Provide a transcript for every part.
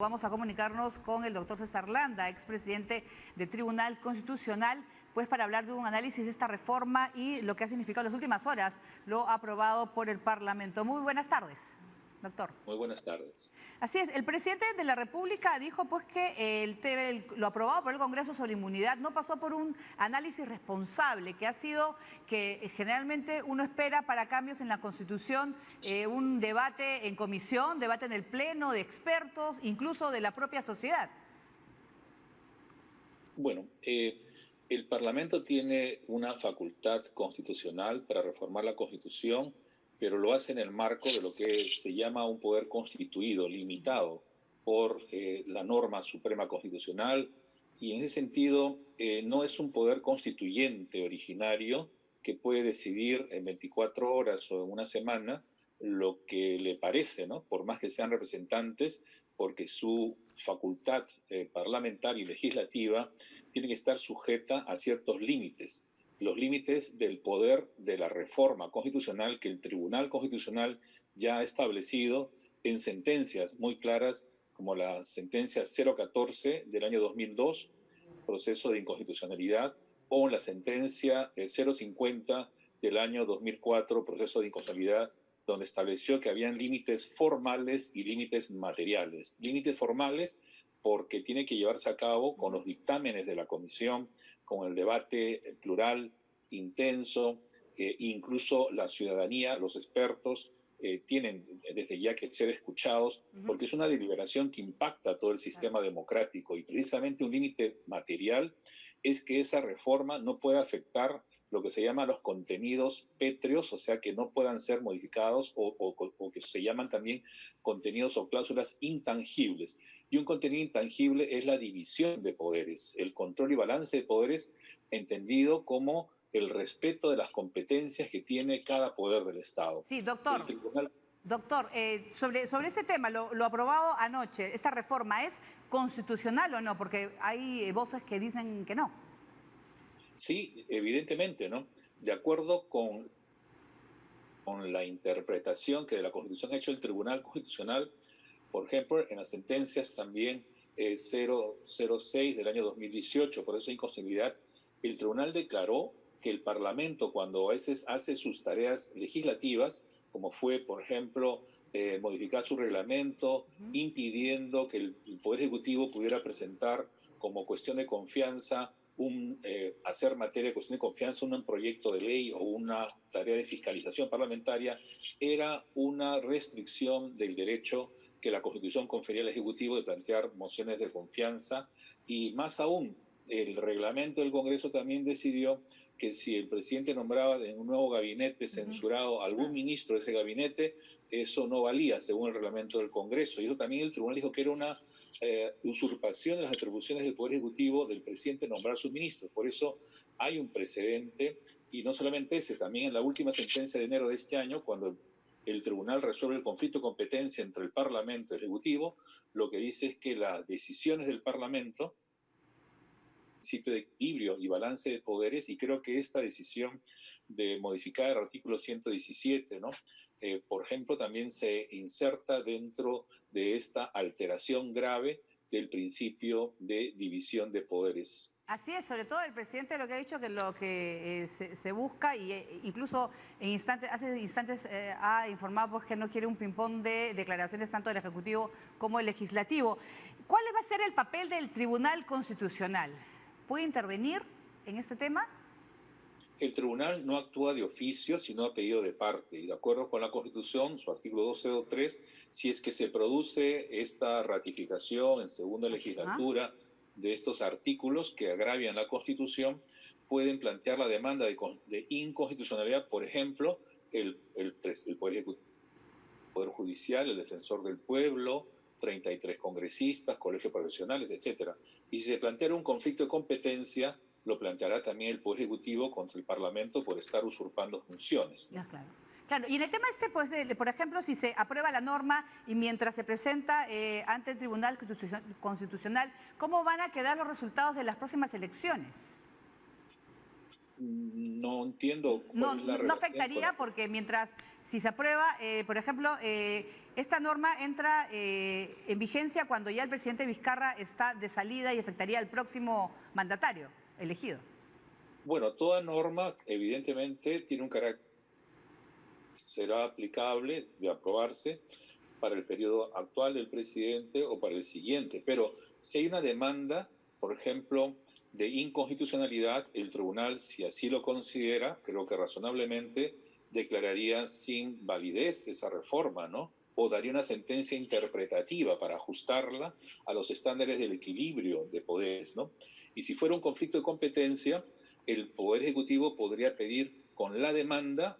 Vamos a comunicarnos con el doctor César Landa, expresidente del Tribunal Constitucional, pues para hablar de un análisis de esta reforma y lo que ha significado en las últimas horas, lo aprobado por el Parlamento. Muy buenas tardes, doctor. Muy buenas tardes. Así es, el presidente de la República dijo pues que lo aprobado por el Congreso sobre inmunidad no pasó por un análisis responsable, que ha sido que generalmente uno espera para cambios en la Constitución un debate en comisión, debate en el Pleno, de expertos, incluso de la propia sociedad. Bueno, el Parlamento tiene una facultad constitucional para reformar la Constitución, pero lo hace en el marco de lo que se llama un poder constituido, limitado por la norma suprema constitucional, y en ese sentido no es un poder constituyente originario que puede decidir en 24 horas o en una semana lo que le parece, ¿no? Por más que sean representantes, porque su facultad parlamentaria y legislativa tiene que estar sujeta a ciertos límites, los límites del poder de la reforma constitucional que el Tribunal Constitucional ya ha establecido en sentencias muy claras, como la sentencia 014 del año 2002, proceso de inconstitucionalidad, o la sentencia 050 del año 2004, proceso de inconstitucionalidad, donde estableció que habían límites formales y límites materiales. Límites formales porque tiene que llevarse a cabo con los dictámenes de la comisión, con el debate plural, intenso, incluso la ciudadanía, los expertos, tienen desde ya que ser escuchados, porque es una deliberación que impacta a todo el sistema democrático, y precisamente un límite material es que esa reforma no pueda afectar lo que se llama los contenidos pétreos, o sea, que no puedan ser modificados, o que se llaman también contenidos o cláusulas intangibles. Y un contenido intangible es la división de poderes, el control y balance de poderes, entendido como el respeto de las competencias que tiene cada poder del Estado. Sí, doctor. El tribunal... Doctor, sobre ese tema, lo aprobado anoche, ¿esta reforma es constitucional o no? Porque hay voces que dicen que no. Sí, evidentemente, ¿no? De acuerdo con la interpretación que de la Constitución ha hecho el Tribunal Constitucional, por ejemplo, en las sentencias también 006 del año 2018, por eso inconstitucionalidad, el Tribunal declaró que el Parlamento, cuando a veces hace sus tareas legislativas, como fue, por ejemplo, modificar su reglamento, impidiendo que el Poder Ejecutivo pudiera presentar como cuestión de confianza hacer materia de cuestión de confianza un proyecto de ley o una tarea de fiscalización parlamentaria, era una restricción del derecho que la Constitución confería al Ejecutivo de plantear mociones de confianza, y más aún, el reglamento del Congreso también decidió que si el presidente nombraba en un nuevo gabinete censurado a algún ministro de ese gabinete, eso no valía según el reglamento del Congreso. Y eso también el tribunal dijo que era una usurpación de las atribuciones del Poder Ejecutivo del presidente nombrar sus ministros. Por eso hay un precedente, y no solamente ese, también en la última sentencia de enero de este año, cuando el tribunal resuelve el conflicto de competencia entre el Parlamento y el Ejecutivo, lo que dice es que las decisiones del Parlamento, principio de equilibrio y balance de poderes, y creo que esta decisión de modificar el artículo 117, ¿no? Por ejemplo, también se inserta dentro de esta alteración grave del principio de división de poderes. Así es, sobre todo el presidente lo que ha dicho, que lo que se busca, y incluso hace instantes ha informado pues, que no quiere un ping-pong de declaraciones tanto del Ejecutivo como del Legislativo. ¿Cuál va a ser el papel del Tribunal Constitucional? ¿Puede intervenir en este tema? El tribunal no actúa de oficio, sino a pedido de parte, y de acuerdo con la Constitución, su artículo 12.3, si es que se produce esta ratificación en segunda legislatura de estos artículos que agravian la Constitución, pueden plantear la demanda de inconstitucionalidad, por ejemplo, el Poder Ejecutivo, el Poder Judicial, el Defensor del Pueblo, 33 congresistas, colegios profesionales, etcétera. Y si se plantea un conflicto de competencia, lo planteará también el Poder Ejecutivo contra el Parlamento por estar usurpando funciones, ¿no? Ya, claro. Claro, y en el tema pues, por ejemplo, si se aprueba la norma y mientras se presenta ante el Tribunal Constitucional, ¿cómo van a quedar los resultados de las próximas elecciones? No entiendo No, cuál es la no relación con afectaría la... porque mientras, si se aprueba, por ejemplo, Esta norma entra en vigencia cuando ya el presidente Vizcarra está de salida y afectaría al próximo mandatario elegido. Bueno, toda norma evidentemente tiene un carácter, será aplicable de aprobarse para el periodo actual del presidente o para el siguiente, pero si hay una demanda, por ejemplo, de inconstitucionalidad, el tribunal, si así lo considera, creo que razonablemente declararía sin validez esa reforma, ¿no? O daría una sentencia interpretativa para ajustarla a los estándares del equilibrio de poderes, ¿no? Y si fuera un conflicto de competencia, el Poder Ejecutivo podría pedir con la demanda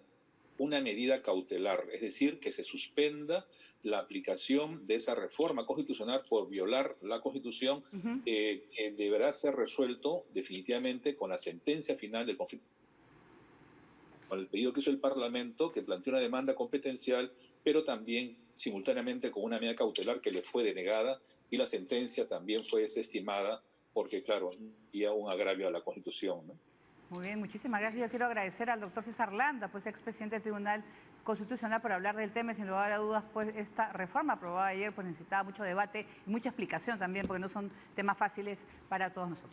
una medida cautelar, es decir, que se suspenda la aplicación de esa reforma constitucional por violar la Constitución, que deberá ser resuelto definitivamente con la sentencia final del conflicto, con el pedido que hizo el Parlamento, que planteó una demanda competencial, pero también simultáneamente con una medida cautelar que le fue denegada y la sentencia también fue desestimada porque, claro, había un agravio a la Constitución, ¿no? Muy bien, muchísimas gracias. Yo quiero agradecer al doctor César Landa, pues expresidente del Tribunal Constitucional, por hablar del tema y sin lugar a dudas, pues esta reforma aprobada ayer pues necesitaba mucho debate y mucha explicación también, porque no son temas fáciles para todos nosotros.